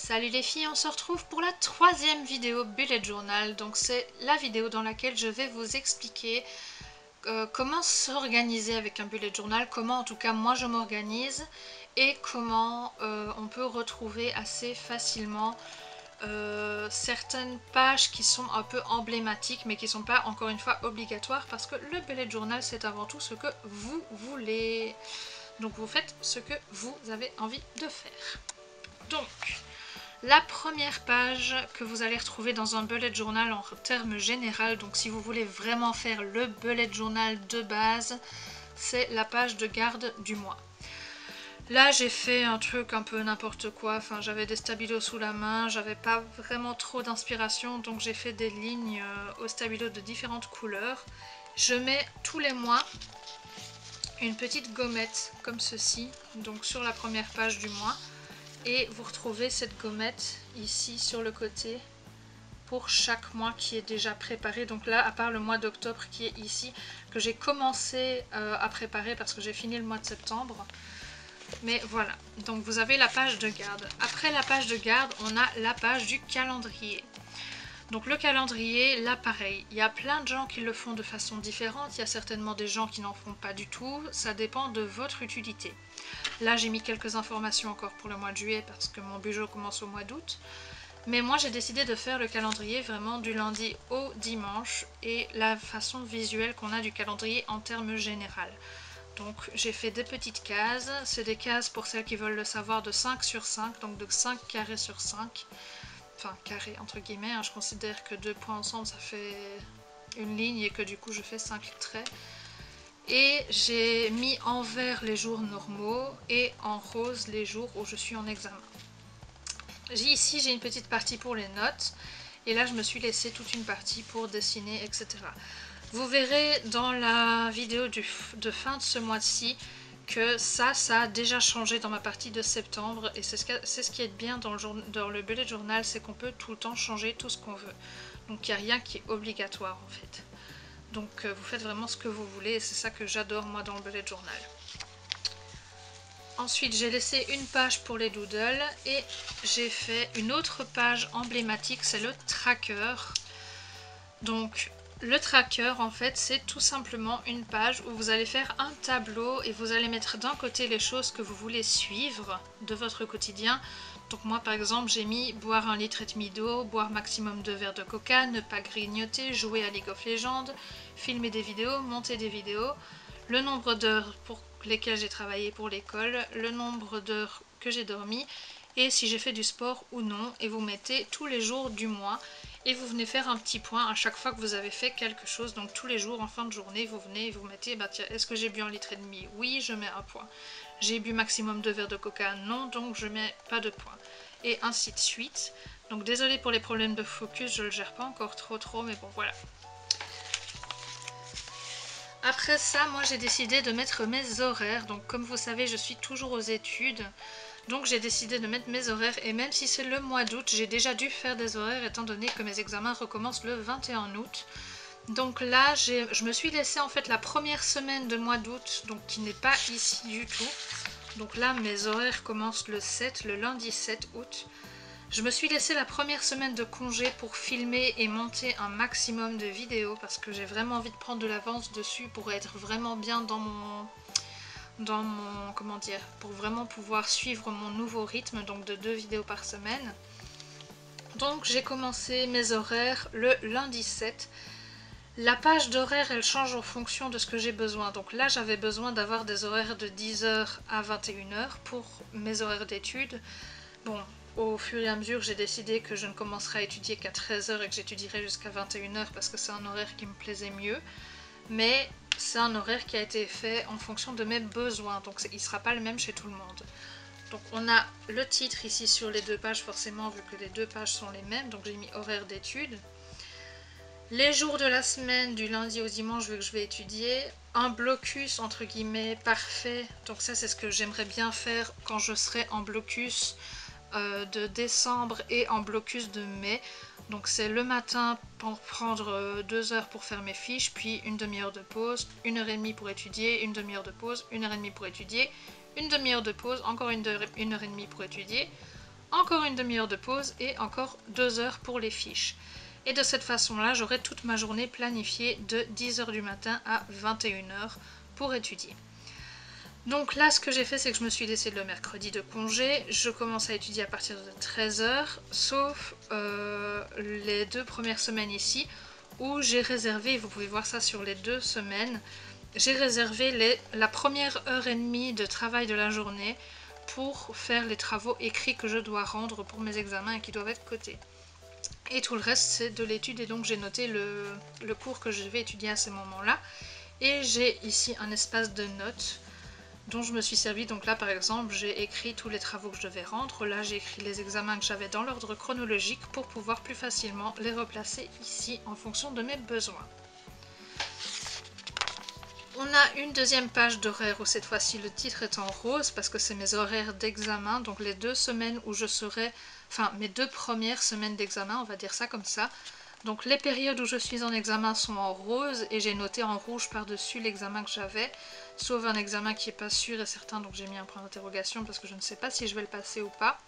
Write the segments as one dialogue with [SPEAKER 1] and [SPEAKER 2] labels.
[SPEAKER 1] Salut les filles, on se retrouve pour la troisième vidéo Bullet Journal. Donc c'est la vidéo dans laquelle je vais vous expliquer comment s'organiser avec un Bullet Journal, comment en tout cas moi je m'organise et comment on peut retrouver assez facilement certaines pages qui sont un peu emblématiques mais qui ne sont pas encore une fois obligatoires parce que le Bullet Journal c'est avant tout ce que vous voulez. Donc vous faites ce que vous avez envie de faire. Donc, la première page que vous allez retrouver dans un bullet journal en termes généraux, donc si vous voulez vraiment faire le bullet journal de base, c'est la page de garde du mois. Là j'ai fait un truc un peu n'importe quoi, enfin j'avais des stabilos sous la main, j'avais pas vraiment trop d'inspiration, donc j'ai fait des lignes au stabilo de différentes couleurs. Je mets tous les mois une petite gommette comme ceci, donc sur la première page du mois. Et vous retrouvez cette gommette ici sur le côté pour chaque mois qui est déjà préparé. Donc là, à part le mois d'octobre qui est ici, que j'ai commencé à préparer parce que j'ai fini le mois de septembre. Mais voilà, donc vous avez la page de garde. Après la page de garde, on a la page du calendrier. Donc le calendrier, là pareil, il y a plein de gens qui le font de façon différente, il y a certainement des gens qui n'en font pas du tout, ça dépend de votre utilité. Là j'ai mis quelques informations encore pour le mois de juillet parce que mon budget commence au mois d'août. Mais moi j'ai décidé de faire le calendrier vraiment du lundi au dimanche et la façon visuelle qu'on a du calendrier en termes généraux. Donc j'ai fait des petites cases, c'est des cases pour celles qui veulent le savoir de 5 sur 5, donc de 5 carrés sur 5. Enfin carré entre guillemets, hein, je considère que 2 points ensemble ça fait une ligne et que du coup je fais 5 traits. Et j'ai mis en vert les jours normaux et en rose les jours où je suis en examen. Ici j'ai une petite partie pour les notes et là je me suis laissé toute une partie pour dessiner, etc. Vous verrez dans la vidéo de fin de ce mois-ci que ça a déjà changé dans ma partie de septembre et c'est ce qui est bien dans le bullet journal, c'est qu'on peut tout le temps changer tout ce qu'on veut. Donc il n'y a rien qui est obligatoire en fait. Donc vous faites vraiment ce que vous voulez et c'est ça que j'adore moi dans le bullet journal. Ensuite j'ai laissé une page pour les doodles et j'ai fait une autre page emblématique, c'est le tracker. Donc le tracker en fait c'est tout simplement une page où vous allez faire un tableau et vous allez mettre d'un côté les choses que vous voulez suivre de votre quotidien. Donc moi par exemple j'ai mis boire 1,5 litre d'eau, boire maximum 2 verres de coca, ne pas grignoter, jouer à League of Legends, filmer des vidéos, monter des vidéos, le nombre d'heures pour lesquelles j'ai travaillé pour l'école, le nombre d'heures que j'ai dormi et si j'ai fait du sport ou non, et vous mettez tous les jours du mois. Et vous venez faire un petit point à chaque fois que vous avez fait quelque chose. Donc tous les jours en fin de journée, vous venez et vous mettez, bah tiens, est-ce que j'ai bu 1,5 litre? Oui, je mets un point. J'ai bu maximum 2 verres de coca? Non, donc je mets pas de point. Et ainsi de suite. Donc désolée pour les problèmes de focus, je le gère pas encore trop, mais bon voilà. Après ça, moi j'ai décidé de mettre mes horaires. Donc comme vous savez, je suis toujours aux études. Donc j'ai décidé de mettre mes horaires et même si c'est le mois d'août, j'ai déjà dû faire des horaires étant donné que mes examens recommencent le 21 août. Donc là, je me suis laissé en fait la première semaine de mois d'août, donc qui n'est pas ici du tout. Donc là, mes horaires commencent le 7, le lundi 7 août. Je me suis laissé la première semaine de congé pour filmer et monter un maximum de vidéos parce que j'ai vraiment envie de prendre de l'avance dessus pour être vraiment bien dans mon comment dire, pour vraiment pouvoir suivre mon nouveau rythme, donc de 2 vidéos par semaine. Donc j'ai commencé mes horaires le lundi 7. La page d'horaire elle change en fonction de ce que j'ai besoin. Donc là j'avais besoin d'avoir des horaires de 10h à 21h pour mes horaires d'études. Bon, au fur et à mesure j'ai décidé que je ne commencerai à étudier qu'à 13h et que j'étudierai jusqu'à 21h parce que c'est un horaire qui me plaisait mieux. Mais c'est un horaire qui a été fait en fonction de mes besoins, donc il ne sera pas le même chez tout le monde. Donc on a le titre ici sur les 2 pages forcément vu que les 2 pages sont les mêmes, donc j'ai mis horaire d'études. Les jours de la semaine du lundi au dimanche vu que je vais étudier, un blocus entre guillemets parfait, donc ça c'est ce que j'aimerais bien faire quand je serai en blocus de décembre et en blocus de mai. Donc c'est le matin pour prendre 2 heures pour faire mes fiches, puis une demi-heure de pause, 1h30 pour étudier, une demi-heure de pause, 1h30 pour étudier, une demi-heure de pause, encore 1h30 pour étudier, encore une demi-heure de pause et encore 2 heures pour les fiches. Et de cette façon-là, j'aurai toute ma journée planifiée de 10 h du matin à 21 h pour étudier. Donc là, ce que j'ai fait, c'est que je me suis laissé le mercredi de congé. Je commence à étudier à partir de 13 h, sauf les 2 premières semaines ici, où j'ai réservé, vous pouvez voir ça sur les 2 semaines, j'ai réservé la première heure et demie de travail de la journée pour faire les travaux écrits que je dois rendre pour mes examens et qui doivent être cotés. Et tout le reste, c'est de l'étude, et donc j'ai noté le cours que je vais étudier à ce moment-là. Et j'ai ici un espace de notes dont je me suis servi. Donc là, par exemple, j'ai écrit tous les travaux que je devais rendre. Là, j'ai écrit les examens que j'avais dans l'ordre chronologique pour pouvoir plus facilement les replacer ici en fonction de mes besoins. On a une deuxième page d'horaire où cette fois-ci le titre est en rose parce que c'est mes horaires d'examen, donc les 2 semaines où je serai, enfin mes 2 premières semaines d'examen, on va dire ça comme ça. Donc les périodes où je suis en examen sont en rose et j'ai noté en rouge par-dessus l'examen que j'avais, sauf un examen qui n'est pas sûr et certain, donc j'ai mis un point d'interrogation parce que je ne sais pas si je vais le passer ou pas.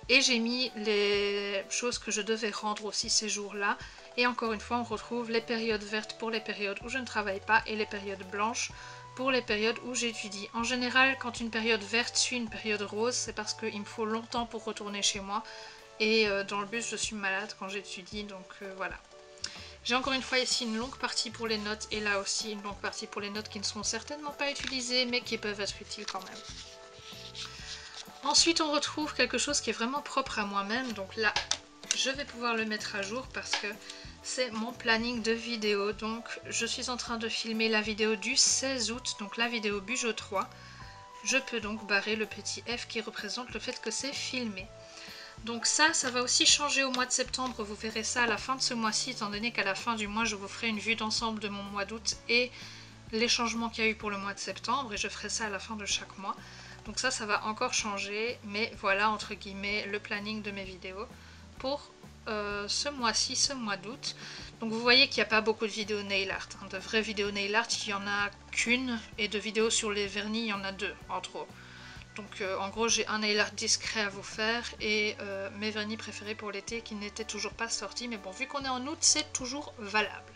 [SPEAKER 1] Et j'ai mis les choses que je devais rendre aussi ces jours-là. Et encore une fois, on retrouve les périodes vertes pour les périodes où je ne travaille pas et les périodes blanches pour les périodes où j'étudie. En général, quand une période verte suit une période rose, c'est parce qu'il me faut longtemps pour retourner chez moi. Et dans le bus, je suis malade quand j'étudie, donc voilà. J'ai encore une fois ici une longue partie pour les notes et là aussi une longue partie pour les notes qui ne seront certainement pas utilisées mais qui peuvent être utiles quand même. Ensuite, on retrouve quelque chose qui est vraiment propre à moi-même, donc là, je vais pouvoir le mettre à jour parce que c'est mon planning de vidéo. Donc, je suis en train de filmer la vidéo du 16 août, donc la vidéo Bugeot 3. Je peux donc barrer le petit F qui représente le fait que c'est filmé. Donc ça va aussi changer au mois de septembre, vous verrez ça à la fin de ce mois-ci, étant donné qu'à la fin du mois, je vous ferai une vue d'ensemble de mon mois d'août et les changements qu'il y a eu pour le mois de septembre, et je ferai ça à la fin de chaque mois. Donc ça va encore changer, mais voilà entre guillemets le planning de mes vidéos pour ce mois-ci, ce mois d'août. Donc vous voyez qu'il n'y a pas beaucoup de vidéos nail art, hein. De vraies vidéos nail art, il n'y en a qu'une, et de vidéos sur les vernis, il y en a 2 en trop. Donc en gros j'ai un nail art discret à vous faire et mes vernis préférés pour l'été qui n'étaient toujours pas sortis, mais bon, vu qu'on est en août, c'est toujours valable.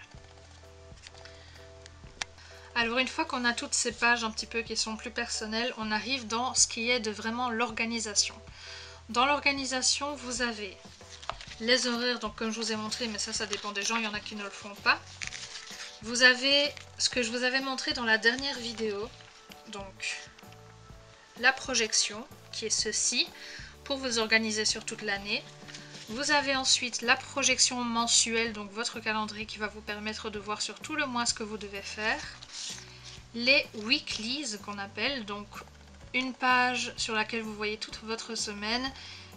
[SPEAKER 1] Alors une fois qu'on a toutes ces pages un petit peu qui sont plus personnelles, on arrive dans ce qui est de vraiment l'organisation. Dans l'organisation, vous avez les horaires, donc comme je vous ai montré, mais ça dépend des gens, il y en a qui ne le font pas. Vous avez ce que je vous avais montré dans la dernière vidéo, donc la projection, qui est ceci, pour vous organiser sur toute l'année. Vous avez ensuite la projection mensuelle, donc votre calendrier qui va vous permettre de voir sur tout le mois ce que vous devez faire. Les weeklies qu'on appelle, donc une page sur laquelle vous voyez toute votre semaine,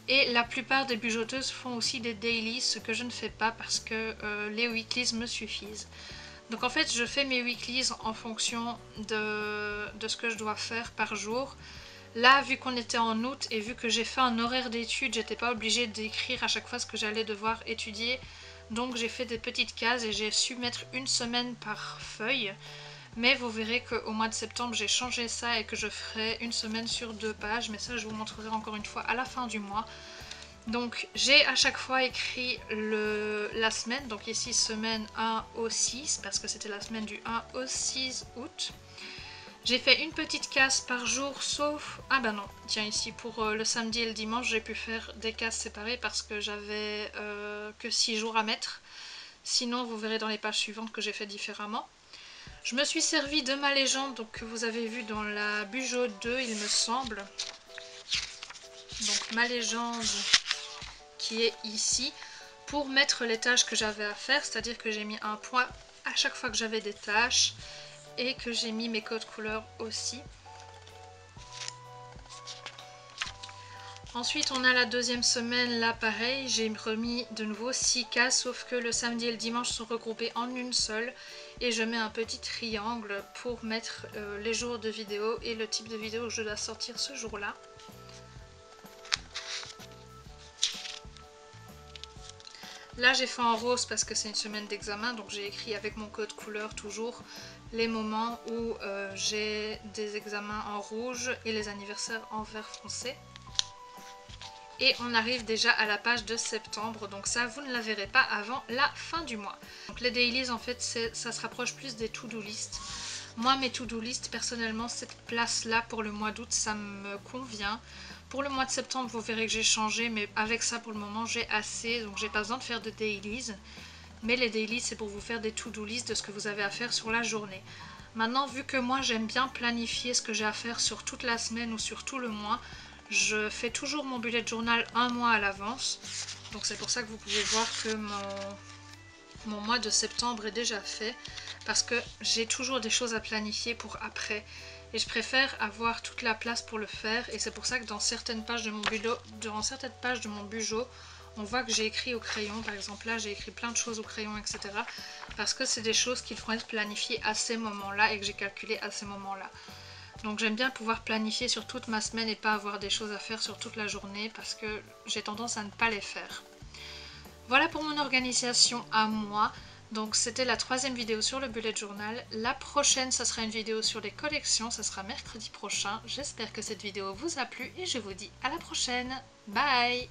[SPEAKER 1] et la plupart des bugoteuses font aussi des dailies, ce que je ne fais pas parce que les weeklies me suffisent. Donc en fait je fais mes weeklies en fonction de ce que je dois faire par jour. Là, vu qu'on était en août et vu que j'ai fait un horaire d'études, j'étais pas obligée d'écrire à chaque fois ce que j'allais devoir étudier. Donc j'ai fait des petites cases et j'ai su mettre une semaine par feuille. Mais vous verrez qu'au mois de septembre, j'ai changé ça et que je ferai une semaine sur 2 pages. Mais ça, je vous montrerai encore une fois à la fin du mois. Donc j'ai à chaque fois écrit la semaine. Donc ici, semaine 1 au 6, parce que c'était la semaine du 1 au 6 août. J'ai fait une petite case par jour, sauf... Ah bah non, tiens ici pour le samedi et le dimanche, j'ai pu faire des cases séparées parce que j'avais que 6 jours à mettre. Sinon, vous verrez dans les pages suivantes que j'ai fait différemment. Je me suis servi de ma légende, donc que vous avez vu dans la Bugeot 2, il me semble. Donc ma légende qui est ici, pour mettre les tâches que j'avais à faire, c'est-à-dire que j'ai mis un point à chaque fois que j'avais des tâches. Et que j'ai mis mes codes couleurs aussi. Ensuite on a la deuxième semaine, là pareil, j'ai remis de nouveau 6 cases, sauf que le samedi et le dimanche sont regroupés en une seule. Et je mets un petit triangle pour mettre les jours de vidéo et le type de vidéo que je dois sortir ce jour-là. Là j'ai fait en rose parce que c'est une semaine d'examen, donc j'ai écrit avec mon code couleur toujours les moments où j'ai des examens en rouge et les anniversaires en vert foncé. Et on arrive déjà à la page de septembre, donc ça vous ne la verrez pas avant la fin du mois. Donc les dailies en fait ça se rapproche plus des to-do list. Moi mes to-do list personnellement cette place là pour le mois d'août ça me convient. Pour le mois de septembre vous verrez que j'ai changé, mais avec ça pour le moment j'ai assez, donc j'ai pas besoin de faire de dailies. Mais les dailies c'est pour vous faire des to-do list de ce que vous avez à faire sur la journée. Maintenant vu que moi j'aime bien planifier ce que j'ai à faire sur toute la semaine ou sur tout le mois, je fais toujours mon bullet journal un mois à l'avance. Donc c'est pour ça que vous pouvez voir que mon mois de septembre est déjà fait. Parce que j'ai toujours des choses à planifier pour après. Et je préfère avoir toute la place pour le faire. Et c'est pour ça que dans certaines pages de mon Bujo, on voit que j'ai écrit au crayon. Par exemple là j'ai écrit plein de choses au crayon, etc. Parce que c'est des choses qui devront être planifiées à ces moments-là et que j'ai calculé à ces moments-là. Donc j'aime bien pouvoir planifier sur toute ma semaine et pas avoir des choses à faire sur toute la journée parce que j'ai tendance à ne pas les faire. Voilà pour mon organisation à moi. Donc c'était la 3e vidéo sur le bullet journal. La prochaine, ça sera une vidéo sur les collections, ça sera mercredi prochain. J'espère que cette vidéo vous a plu et je vous dis à la prochaine. Bye!